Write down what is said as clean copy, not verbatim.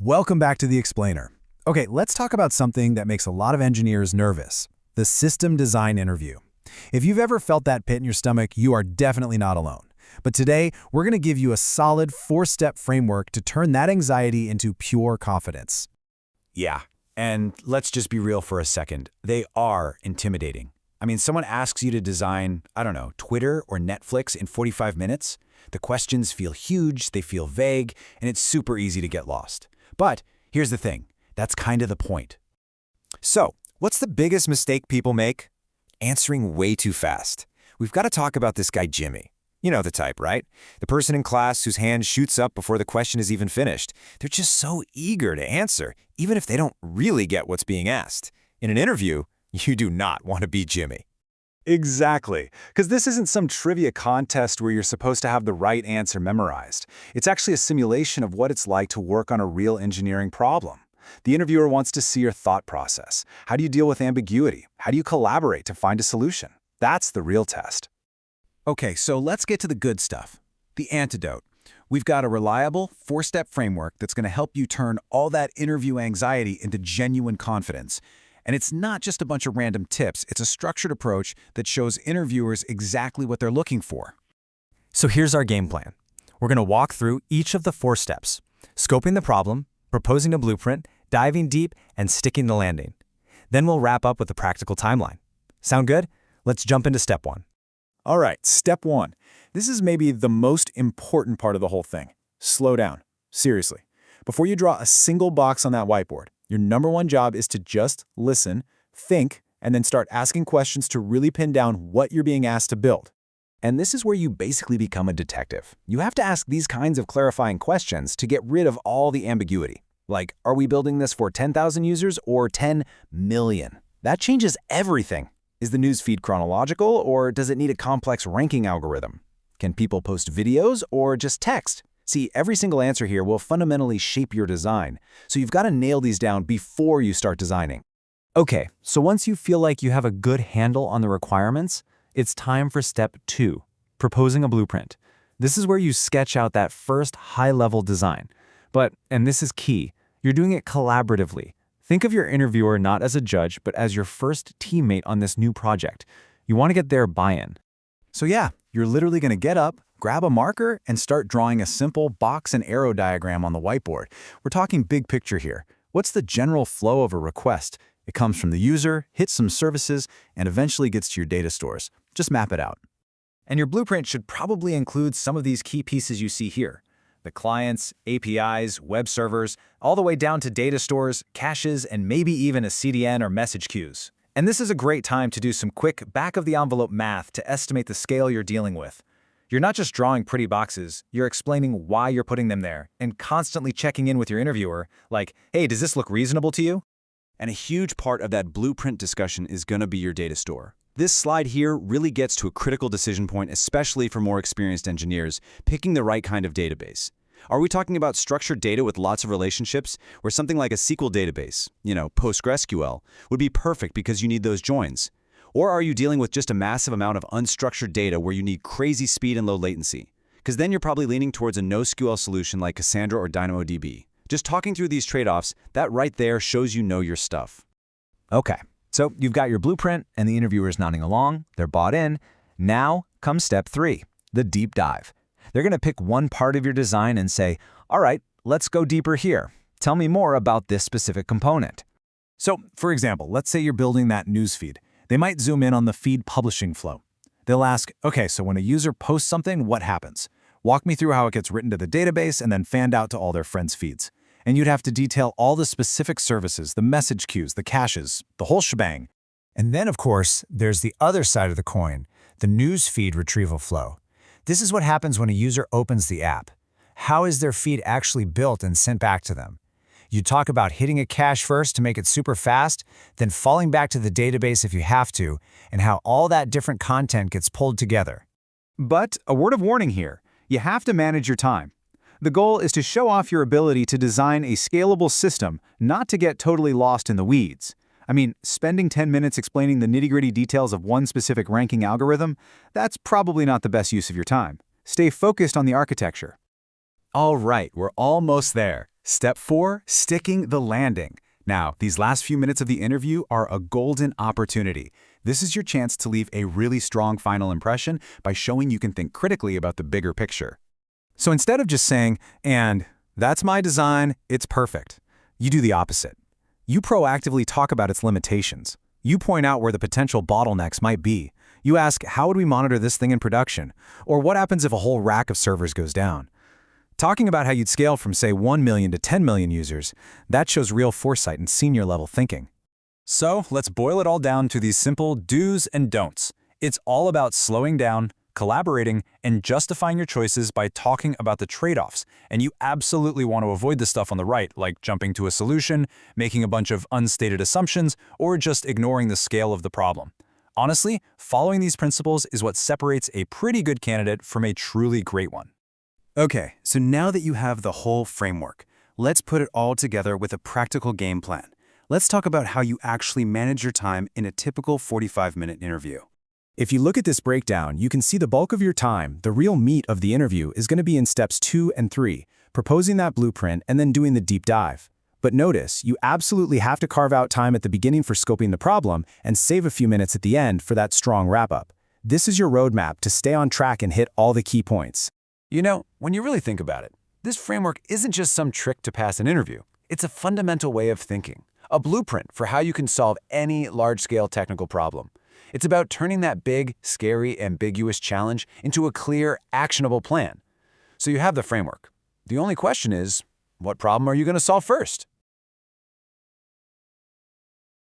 Welcome back to The Explainer. Okay, let's talk about something that makes a lot of engineers nervous, the system design interview. If you've ever felt that pit in your stomach, you are definitely not alone. But today, we're going to give you a solid 4-step framework to turn that anxiety into pure confidence. Yeah, and let's just be real for a second. They are intimidating. I mean, someone asks you to design, I don't know, Twitter or Netflix in 45 minutes. The questions feel huge, they feel vague, and it's super easy to get lost. But here's the thing, that's kind of the point. So, what's the biggest mistake people make? Answering way too fast. We've got to talk about this guy Jimmy. You know the type, right? The person in class whose hand shoots up before the question is even finished. They're just so eager to answer, even if they don't really get what's being asked. In an interview, you do not want to be Jimmy. Exactly, because this isn't some trivia contest where you're supposed to have the right answer memorized. It's actually a simulation of what it's like to work on a real engineering problem. The interviewer wants to see your thought process. How do you deal with ambiguity? How do you collaborate to find a solution? That's the real test. Okay, so let's get to the good stuff, the antidote. We've got a reliable 4-step framework that's going to help you turn all that interview anxiety into genuine confidence. And it's not just a bunch of random tips, it's a structured approach that shows interviewers exactly what they're looking for. So here's our game plan. We're going to walk through each of the 4 steps: scoping the problem, proposing a blueprint, diving deep, and sticking the landing. Then we'll wrap up with a practical timeline. Sound good? Let's jump into step 1. All right, step 1. This is maybe the most important part of the whole thing. Slow down. Seriously. Before you draw a single box on that whiteboard, your number 1 job is to just listen, think, and then start asking questions to really pin down what you're being asked to build. And this is where you basically become a detective. You have to ask these kinds of clarifying questions to get rid of all the ambiguity. Like, are we building this for 10,000 users or 10 million? That changes everything. Is the news feed chronological, or does it need a complex ranking algorithm? Can people post videos or just text? See, every single answer here will fundamentally shape your design, so you've got to nail these down before you start designing. Okay, so once you feel like you have a good handle on the requirements, it's time for step 2, proposing a blueprint. This is where you sketch out that first high-level design. But, and this is key, you're doing it collaboratively. Think of your interviewer not as a judge, but as your first teammate on this new project. You want to get their buy-in. So yeah, you're literally going to get up, grab a marker, and start drawing a simple box and arrow diagram on the whiteboard. We're talking big picture here. What's the general flow of a request? It comes from the user, hits some services, and eventually gets to your data stores. Just map it out. And your blueprint should probably include some of these key pieces you see here: the clients, APIs, web servers, all the way down to data stores, caches, and maybe even a CDN or message queues. And this is a great time to do some quick back-of-the-envelope math to estimate the scale you're dealing with. You're not just drawing pretty boxes, you're explaining why you're putting them there and constantly checking in with your interviewer, like, hey, does this look reasonable to you? And a huge part of that blueprint discussion is going to be your data store. This slide here really gets to a critical decision point, especially for more experienced engineers, picking the right kind of database. Are we talking about structured data with lots of relationships, where something like a SQL database, PostgreSQL, would be perfect because you need those joins? Or are you dealing with just a massive amount of unstructured data where you need crazy speed and low latency? Because then you're probably leaning towards a NoSQL solution like Cassandra or DynamoDB. Just talking through these trade-offs, that right there shows you know your stuff. Okay, so you've got your blueprint and the interviewer's nodding along, they're bought in. Now comes step 3, the deep dive. They're going to pick one part of your design and say, all right, let's go deeper here. Tell me more about this specific component. So, for example, let's say you're building that news feed. They might zoom in on the feed publishing flow. They'll ask, okay, so when a user posts something, what happens? Walk me through how it gets written to the database and then fanned out to all their friends' feeds. And you'd have to detail all the specific services, the message queues, the caches, the whole shebang. And then, of course, there's the other side of the coin, the news feed retrieval flow. This is what happens when a user opens the app. How is their feed actually built and sent back to them? You talk about hitting a cache first to make it super fast, then falling back to the database if you have to, and how all that different content gets pulled together. But a word of warning here, you have to manage your time. The goal is to show off your ability to design a scalable system, not to get totally lost in the weeds. I mean, spending 10 minutes explaining the nitty-gritty details of one specific ranking algorithm, that's probably not the best use of your time. Stay focused on the architecture. All right, we're almost there. Step 4, sticking the landing. Now, these last few minutes of the interview are a golden opportunity. This is your chance to leave a really strong final impression by showing you can think critically about the bigger picture. So instead of just saying, and that's my design, it's perfect, you do the opposite. You proactively talk about its limitations. You point out where the potential bottlenecks might be. You ask, how would we monitor this thing in production? Or what happens if a whole rack of servers goes down? Talking about how you'd scale from, say, 1 million to 10 million users, that shows real foresight and senior-level thinking. So let's boil it all down to these simple do's and don'ts. It's all about slowing down, collaborating, and justifying your choices by talking about the trade-offs. And you absolutely want to avoid the stuff on the right, like jumping to a solution, making a bunch of unstated assumptions, or just ignoring the scale of the problem. Honestly, following these principles is what separates a pretty good candidate from a truly great one. Okay, so now that you have the whole framework, let's put it all together with a practical game plan. Let's talk about how you actually manage your time in a typical 45-minute interview. If you look at this breakdown, you can see the bulk of your time, the real meat of the interview, is going to be in steps 2 and 3, proposing that blueprint and then doing the deep dive. But notice, you absolutely have to carve out time at the beginning for scoping the problem and save a few minutes at the end for that strong wrap-up. This is your roadmap to stay on track and hit all the key points. You know, when you really think about it, this framework isn't just some trick to pass an interview. It's a fundamental way of thinking, a blueprint for how you can solve any large-scale technical problem. It's about turning that big, scary, ambiguous challenge into a clear, actionable plan. So you have the framework. The only question is, what problem are you going to solve first?